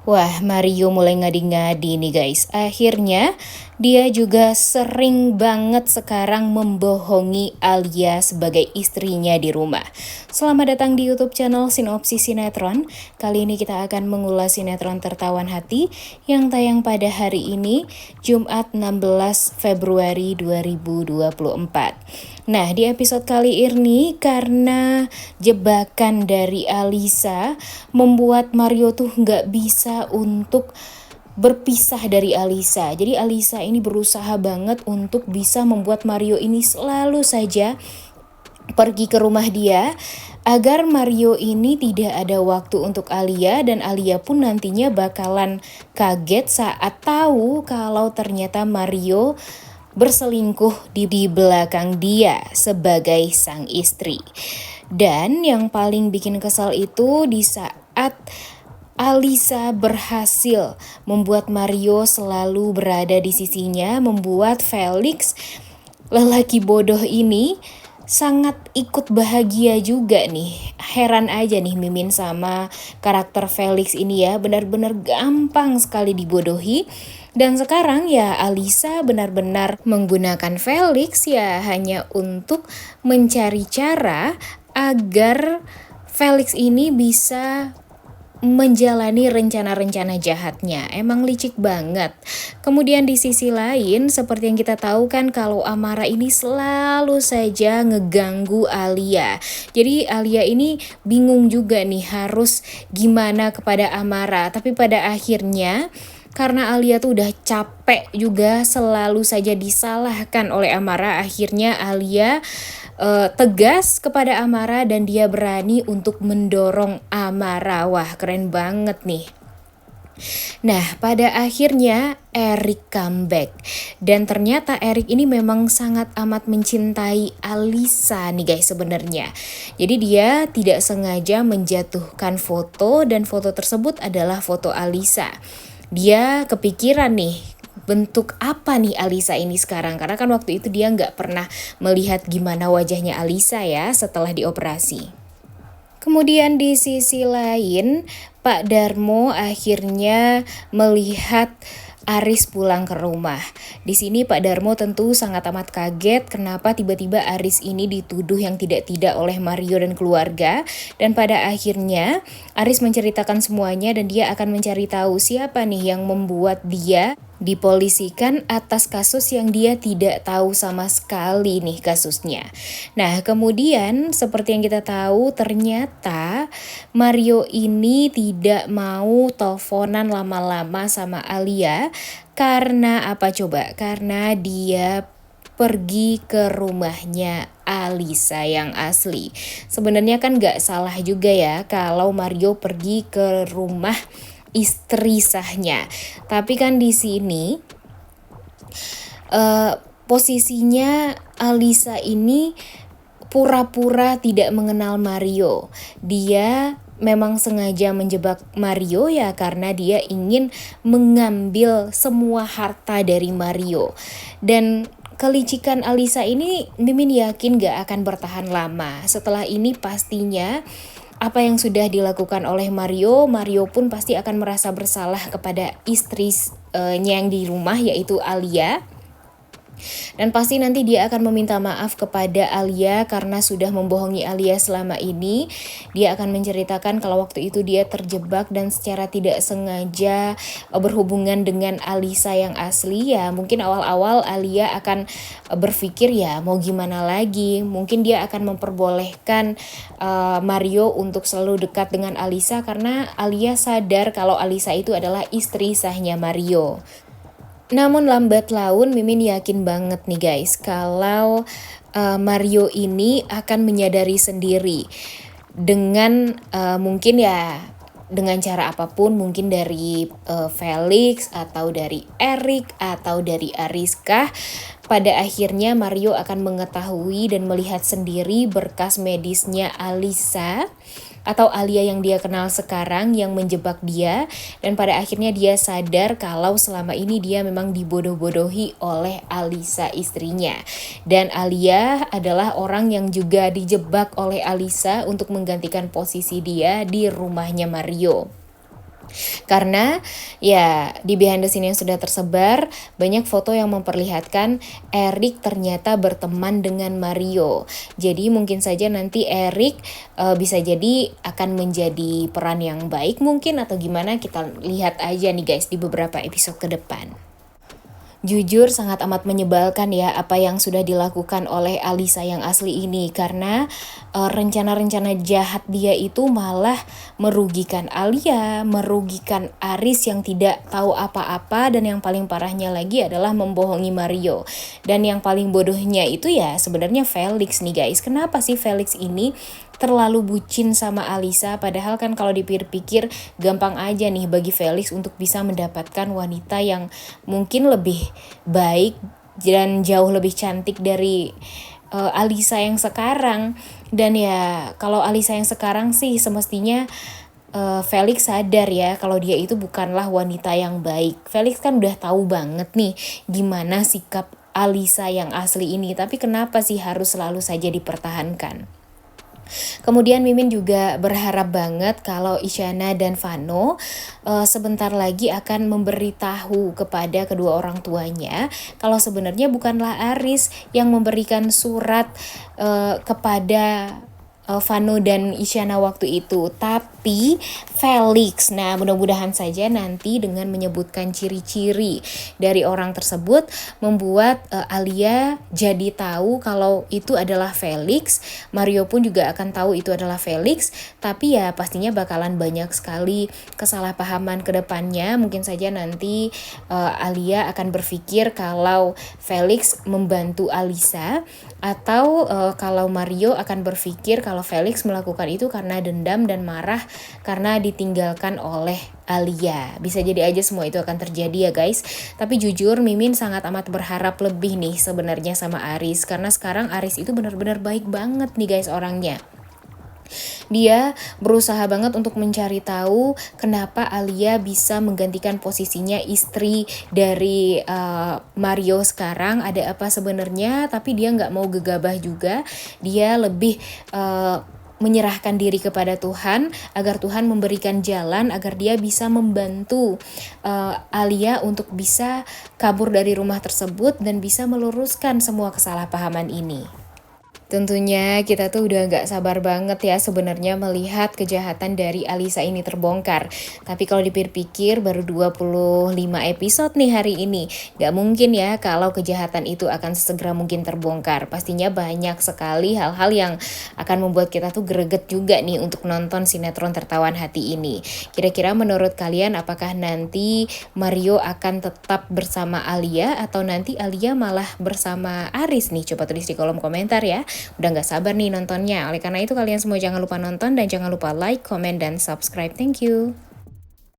Wah, Mario mulai ngadi-ngadi nih guys. Akhirnya dia juga sering banget sekarang membohongi Alia sebagai istrinya di rumah. Selamat datang di YouTube channel Sinopsis Sinetron. Kali ini kita akan mengulas sinetron Tertawan Hati yang tayang pada hari ini, Jumat 16 Februari 2024. Nah, di episode kali ini karena jebakan dari Alisa membuat Mario tuh nggak bisa untuk berpisah dari Alisa. Jadi Alisa ini berusaha banget untuk bisa membuat Mario ini selalu saja pergi ke rumah dia agar Mario ini tidak ada waktu untuk Alia, dan Alia pun nantinya bakalan kaget saat tahu kalau ternyata Mario berselingkuh di belakang dia sebagai sang istri. Dan yang paling bikin kesal itu di saat Alisa berhasil membuat Mario selalu berada di sisinya, membuat Felix, lelaki bodoh ini, sangat ikut bahagia juga nih. Heran aja nih Mimin sama karakter Felix ini ya, benar-benar gampang sekali dibodohi. Dan sekarang ya Alisa benar-benar menggunakan Felix ya hanya untuk mencari cara agar Felix ini bisa menjalani rencana-rencana jahatnya. Emang licik banget. Kemudian di sisi lain, seperti yang kita tahu kan kalau Amara ini selalu saja ngeganggu Alia. Jadi Alia ini bingung juga nih harus gimana kepada Amara. Tapi pada akhirnya karena Alia tuh udah capek juga selalu saja disalahkan oleh Amara, akhirnya Alia tegas kepada Amara dan dia berani untuk mendorong Amara. Wah, keren banget nih. Nah, pada akhirnya Eric comeback. Dan ternyata Eric ini memang sangat amat mencintai Alisa nih guys sebenarnya. Jadi dia tidak sengaja menjatuhkan foto dan foto tersebut adalah foto Alisa. Dia kepikiran nih bentuk apa nih Alisa ini sekarang, karena kan waktu itu dia nggak pernah melihat gimana wajahnya Alisa ya setelah dioperasi. Kemudian di sisi lain Pak Darmo akhirnya melihat Aris pulang ke rumah. Di sini Pak Darmo tentu sangat amat kaget kenapa tiba-tiba Aris ini dituduh yang tidak-tidak oleh Mario dan keluarga. Dan pada akhirnya Aris menceritakan semuanya dan dia akan mencari tahu siapa nih yang membuat dia dipolisikan atas kasus yang dia tidak tahu sama sekali nih kasusnya. Nah, kemudian seperti yang kita tahu ternyata Mario ini tidak mau teleponan lama-lama sama Alia karena apa coba? Karena dia pergi ke rumahnya Alisa yang asli. Sebenarnya kan gak salah juga ya kalau Mario pergi ke rumah istri sahnya. Tapi kan di sini posisinya Alisa ini pura-pura tidak mengenal Mario. Dia memang sengaja menjebak Mario ya karena dia ingin mengambil semua harta dari Mario. Dan kelicikan Alisa ini Mimin yakin gak akan bertahan lama. Setelah ini pastinya apa yang sudah dilakukan oleh Mario pun pasti akan merasa bersalah kepada istrinya yang di rumah yaitu Alia. Dan pasti nanti dia akan meminta maaf kepada Alia karena sudah membohongi Alia selama ini. Dia akan menceritakan kalau waktu itu dia terjebak dan secara tidak sengaja berhubungan dengan Alisa yang asli. Ya mungkin awal-awal Alia akan berpikir ya mau gimana lagi. Mungkin dia akan memperbolehkan Mario untuk selalu dekat dengan Alisa karena Alia sadar kalau Alisa itu adalah istri sahnya Mario. Namun lambat laun Mimin yakin banget nih guys kalau Mario ini akan menyadari sendiri dengan mungkin ya dengan cara apapun, mungkin dari Felix atau dari Eric atau dari Ariska. Pada akhirnya Mario akan mengetahui dan melihat sendiri berkas medisnya Alisa atau Alia yang dia kenal sekarang yang menjebak dia, dan pada akhirnya dia sadar kalau selama ini dia memang dibodoh-bodohi oleh Alisa istrinya. Dan Alia adalah orang yang juga dijebak oleh Alisa untuk menggantikan posisi dia di rumahnya Mario. Karena ya di behind the scene yang sudah tersebar, banyak foto yang memperlihatkan Eric ternyata berteman dengan Mario. Jadi mungkin saja nanti Eric bisa jadi akan menjadi peran yang baik mungkin, atau gimana, kita lihat aja nih guys di beberapa episode ke depan. Jujur sangat amat menyebalkan ya apa yang sudah dilakukan oleh Alisa yang asli ini, karena rencana-rencana jahat dia itu malah merugikan Alia, merugikan Aris yang tidak tahu apa-apa, dan yang paling parahnya lagi adalah membohongi Mario. Dan yang paling bodohnya itu ya sebenarnya Felix nih guys. Kenapa sih Felix ini terlalu bucin sama Alisa, padahal kan kalau dipikir-pikir gampang aja nih bagi Felix untuk bisa mendapatkan wanita yang mungkin lebih baik dan jauh lebih cantik dari Alisa yang sekarang. Dan ya kalau Alisa yang sekarang sih semestinya Felix sadar ya kalau dia itu bukanlah wanita yang baik. Felix kan udah tahu banget nih gimana sikap Alisa yang asli ini, tapi kenapa sih harus selalu saja dipertahankan? Kemudian Mimin juga berharap banget kalau Isyana dan Vano sebentar lagi akan memberitahu kepada kedua orang tuanya kalau sebenarnya bukanlah Aris yang memberikan surat kepada Vano dan Isyana waktu itu, tapi Felix. Nah, mudah-mudahan saja nanti dengan menyebutkan ciri-ciri dari orang tersebut membuat Alia jadi tahu kalau itu adalah Felix. Mario pun juga akan tahu itu adalah Felix, tapi ya pastinya bakalan banyak sekali kesalahpahaman ke depannya. Mungkin saja nanti Alia akan berpikir kalau Felix membantu Alisa, atau kalau Mario akan berpikir kalau Felix melakukan itu karena dendam dan marah karena ditinggalkan oleh Alia. Bisa jadi aja semua itu akan terjadi ya guys. Tapi jujur Mimin sangat amat berharap lebih nih sebenarnya sama Aris, karena sekarang Aris itu benar-benar baik banget nih guys orangnya. Dia berusaha banget untuk mencari tahu kenapa Alia bisa menggantikan posisinya istri dari Mario sekarang, ada apa sebenarnya, tapi dia nggak mau gegabah juga. Dia lebih menyerahkan diri kepada Tuhan agar Tuhan memberikan jalan agar dia bisa membantu Alia untuk bisa kabur dari rumah tersebut dan bisa meluruskan semua kesalahpahaman ini. Tentunya kita tuh udah gak sabar banget ya sebenarnya melihat kejahatan dari Alisa ini terbongkar. Tapi kalau dipikir-pikir baru 25 episode nih hari ini. Gak mungkin ya kalau kejahatan itu akan sesegera mungkin terbongkar. Pastinya banyak sekali hal-hal yang akan membuat kita tuh greget juga nih untuk nonton sinetron Tertawan Hati ini. Kira-kira menurut kalian apakah nanti Mario akan tetap bersama Alia atau nanti Alia malah bersama Aris nih? Coba tulis di kolom komentar ya. Udah gak sabar nih nontonnya. Oleh karena itu kalian semua jangan lupa nonton dan jangan lupa like, comment, dan subscribe. Thank you.